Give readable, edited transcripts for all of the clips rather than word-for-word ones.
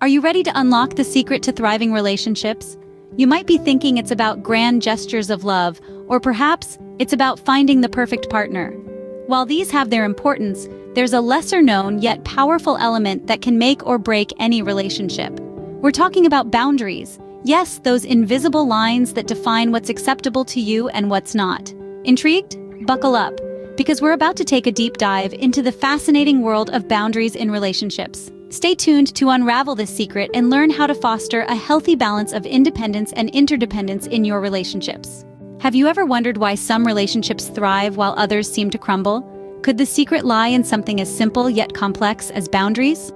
Are you ready to unlock the secret to thriving relationships? You might be thinking it's about grand gestures of love, or perhaps it's about finding the perfect partner. While these have their importance, there's a lesser-known yet powerful element that can make or break any relationship. We're talking about boundaries. Yes, those invisible lines that define what's acceptable to you and what's not. Intrigued? Buckle up, because we're about to take a deep dive into the fascinating world of boundaries in relationships. Stay tuned to unravel this secret and learn how to foster a healthy balance of independence and interdependence in your relationships. Have you ever wondered why some relationships thrive while others seem to crumble? Could the secret lie in something as simple yet complex as boundaries?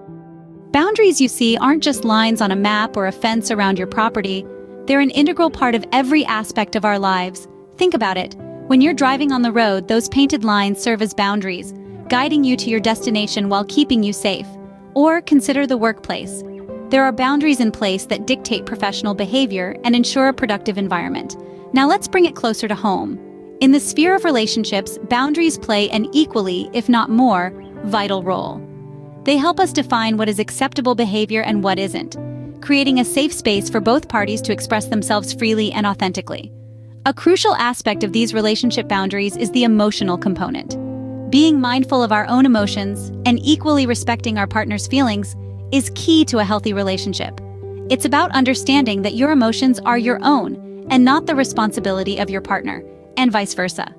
Boundaries, you see, aren't just lines on a map or a fence around your property. They're an integral part of every aspect of our lives. Think about it. When you're driving on the road, those painted lines serve as boundaries, guiding you to your destination while keeping you safe. Or consider the workplace. There are boundaries in place that dictate professional behavior and ensure a productive environment. Now let's bring it closer to home. In the sphere of relationships, boundaries play an equally, if not more, vital role. They help us define what is acceptable behavior and what isn't, creating a safe space for both parties to express themselves freely and authentically. A crucial aspect of these relationship boundaries is the emotional component. Being mindful of our own emotions and equally respecting our partner's feelings is key to a healthy relationship. It's about understanding that your emotions are your own and not the responsibility of your partner, and vice versa.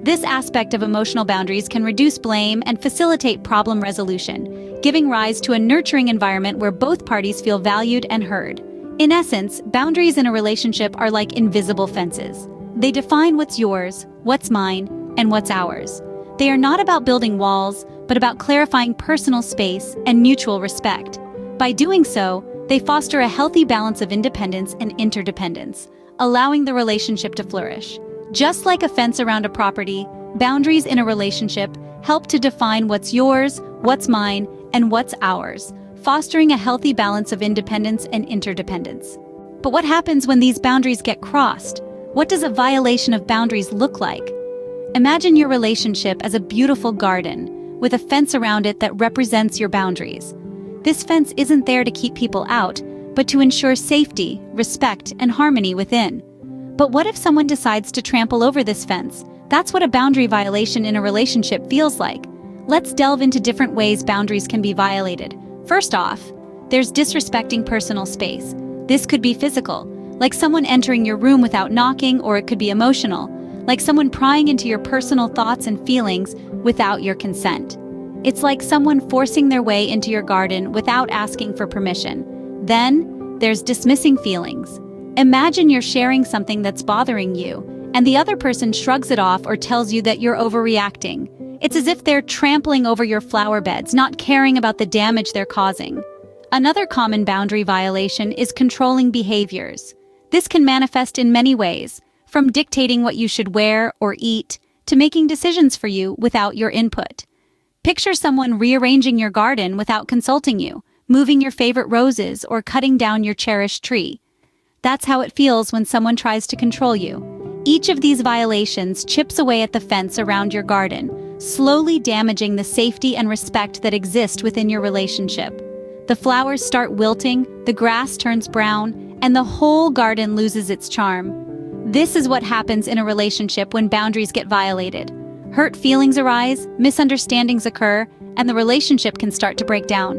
This aspect of emotional boundaries can reduce blame and facilitate problem resolution, giving rise to a nurturing environment where both parties feel valued and heard. In essence, boundaries in a relationship are like invisible fences. They define what's yours, what's mine, and what's ours. They are not about building walls, but about clarifying personal space and mutual respect. By doing so, they foster a healthy balance of independence and interdependence, allowing the relationship to flourish. Just like a fence around a property, boundaries in a relationship help to define what's yours, what's mine, and what's ours, fostering a healthy balance of independence and interdependence. But what happens when these boundaries get crossed? What does a violation of boundaries look like? Imagine your relationship as a beautiful garden, with a fence around it that represents your boundaries. This fence isn't there to keep people out, but to ensure safety, respect, and harmony within. But what if someone decides to trample over this fence? That's what a boundary violation in a relationship feels like. Let's delve into different ways boundaries can be violated. First off, there's disrespecting personal space. This could be physical, like someone entering your room without knocking, or it could be emotional, like someone prying into your personal thoughts and feelings without your consent. It's like someone forcing their way into your garden without asking for permission. Then, there's dismissing feelings. Imagine you're sharing something that's bothering you, and the other person shrugs it off or tells you that you're overreacting. It's as if they're trampling over your flower beds, not caring about the damage they're causing. Another common boundary violation is controlling behaviors. This can manifest in many ways, from dictating what you should wear or eat, to making decisions for you without your input. Picture someone rearranging your garden without consulting you, moving your favorite roses, or cutting down your cherished tree. That's how it feels when someone tries to control you. Each of these violations chips away at the fence around your garden, slowly damaging the safety and respect that exist within your relationship. The flowers start wilting, the grass turns brown, and the whole garden loses its charm. This is what happens in a relationship when boundaries get violated. Hurt feelings arise, misunderstandings occur, and the relationship can start to break down.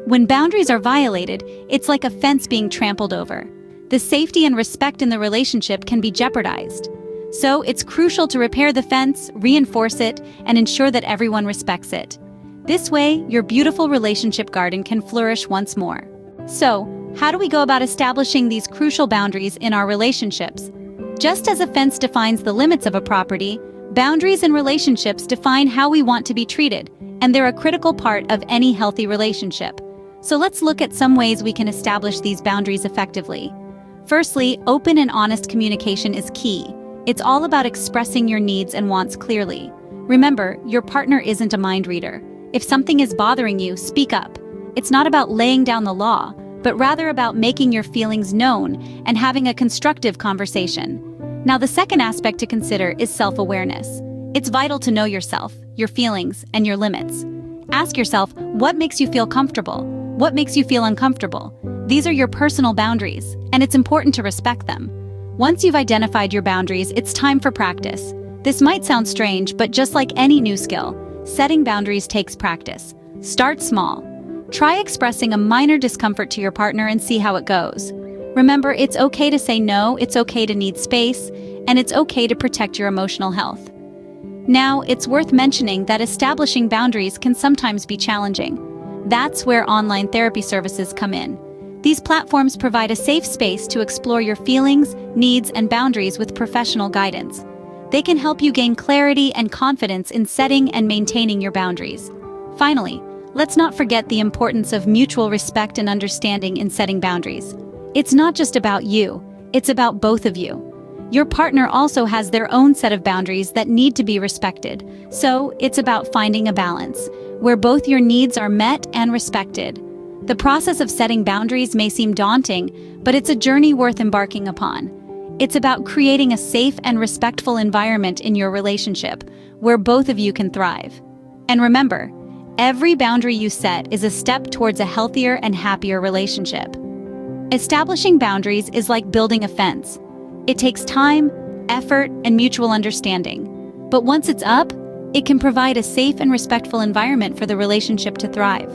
When boundaries are violated, it's like a fence being trampled over. The safety and respect in the relationship can be jeopardized. So it's crucial to repair the fence, reinforce it, and ensure that everyone respects it. This way, your beautiful relationship garden can flourish once more. So, how do we go about establishing these crucial boundaries in our relationships? Just as a fence defines the limits of a property, boundaries in relationships define how we want to be treated, and they're a critical part of any healthy relationship. So let's look at some ways we can establish these boundaries effectively. Firstly, open and honest communication is key. It's all about expressing your needs and wants clearly. Remember, your partner isn't a mind reader. If something is bothering you, speak up. It's not about laying down the law, but rather about making your feelings known and having a constructive conversation. Now, the second aspect to consider is self-awareness. It's vital to know yourself, your feelings, and your limits. Ask yourself, what makes you feel comfortable? What makes you feel uncomfortable? These are your personal boundaries, and it's important to respect them. Once you've identified your boundaries, it's time for practice. This might sound strange, but just like any new skill, setting boundaries takes practice. Start small. Try expressing a minor discomfort to your partner and see how it goes. Remember, it's okay to say no, it's okay to need space, and it's okay to protect your emotional health. Now, it's worth mentioning that establishing boundaries can sometimes be challenging. That's where online therapy services come in. These platforms provide a safe space to explore your feelings, needs, and boundaries with professional guidance. They can help you gain clarity and confidence in setting and maintaining your boundaries. Finally, let's not forget the importance of mutual respect and understanding in setting boundaries. It's not just about you, it's about both of you. Your partner also has their own set of boundaries that need to be respected, so it's about finding a balance, where both your needs are met and respected. The process of setting boundaries may seem daunting, but it's a journey worth embarking upon. It's about creating a safe and respectful environment in your relationship, where both of you can thrive. And remember, every boundary you set is a step towards a healthier and happier relationship. Establishing boundaries is like building a fence. It takes time, effort, and mutual understanding. But once it's up, it can provide a safe and respectful environment for the relationship to thrive.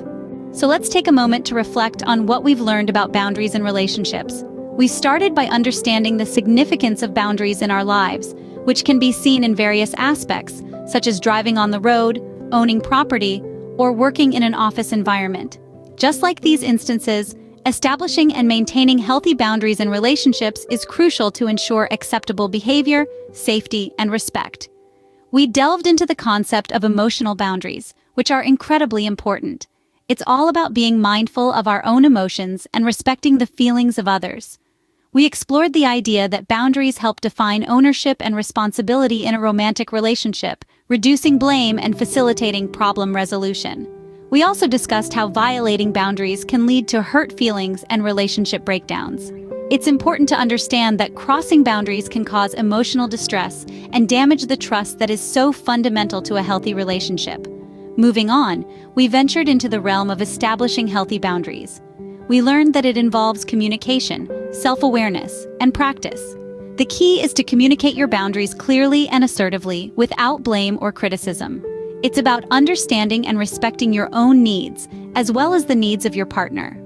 So let's take a moment to reflect on what we've learned about boundaries in relationships. We started by understanding the significance of boundaries in our lives, which can be seen in various aspects, such as driving on the road, owning property, or working in an office environment. Just like these instances, establishing and maintaining healthy boundaries in relationships is crucial to ensure acceptable behavior, safety, and respect. We delved into the concept of emotional boundaries, which are incredibly important. It's all about being mindful of our own emotions and respecting the feelings of others. We explored the idea that boundaries help define ownership and responsibility in a romantic relationship, reducing blame and facilitating problem resolution. We also discussed how violating boundaries can lead to hurt feelings and relationship breakdowns. It's important to understand that crossing boundaries can cause emotional distress and damage the trust that is so fundamental to a healthy relationship. Moving on, we ventured into the realm of establishing healthy boundaries. We learned that it involves communication, self-awareness, and practice. The key is to communicate your boundaries clearly and assertively without blame or criticism. It's about understanding and respecting your own needs, as well as the needs of your partner.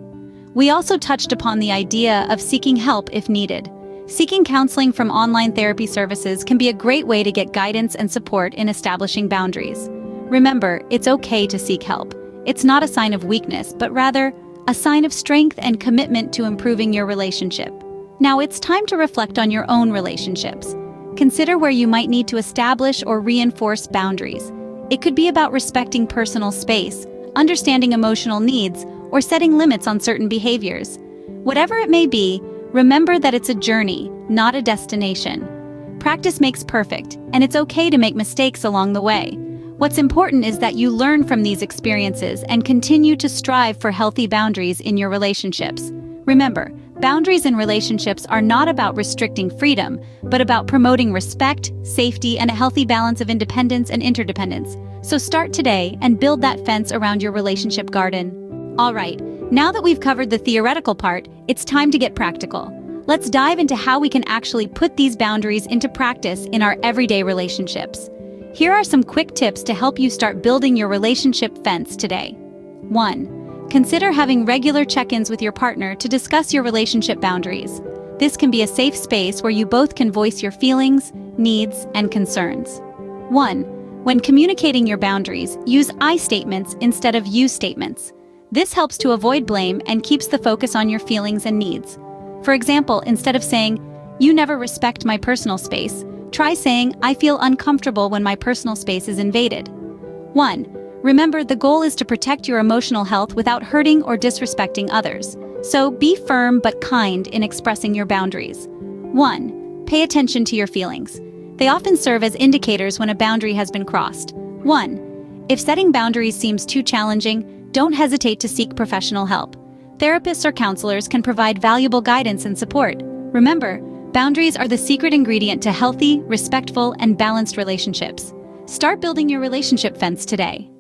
We also touched upon the idea of seeking help if needed. Seeking counseling from online therapy services can be a great way to get guidance and support in establishing boundaries. Remember, it's okay to seek help. It's not a sign of weakness, but rather a sign of strength and commitment to improving your relationship. Now it's time to reflect on your own relationships. Consider where you might need to establish or reinforce boundaries. It could be about respecting personal space, understanding emotional needs, or setting limits on certain behaviors. Whatever it may be, remember that it's a journey, not a destination. Practice makes perfect, and it's okay to make mistakes along the way. What's important is that you learn from these experiences and continue to strive for healthy boundaries in your relationships. Remember, boundaries in relationships are not about restricting freedom, but about promoting respect, safety, and a healthy balance of independence and interdependence. So start today and build that fence around your relationship garden. All right, now that we've covered the theoretical part, it's time to get practical. Let's dive into how we can actually put these boundaries into practice in our everyday relationships. Here are some quick tips to help you start building your relationship fence today. 1. Consider having regular check-ins with your partner to discuss your relationship boundaries. This can be a safe space where you both can voice your feelings, needs, and concerns. 1. When communicating your boundaries, use I statements instead of you statements. This helps to avoid blame and keeps the focus on your feelings and needs. For example, instead of saying, "You never respect my personal space," try saying, "I feel uncomfortable when my personal space is invaded." 1. Remember, the goal is to protect your emotional health without hurting or disrespecting others. So be firm but kind in expressing your boundaries. 1. Pay attention to your feelings. They often serve as indicators when a boundary has been crossed. 1. If setting boundaries seems too challenging, don't hesitate to seek professional help. Therapists or counselors can provide valuable guidance and support. Remember, boundaries are the secret ingredient to healthy, respectful, and balanced relationships. Start building your relationship fence today.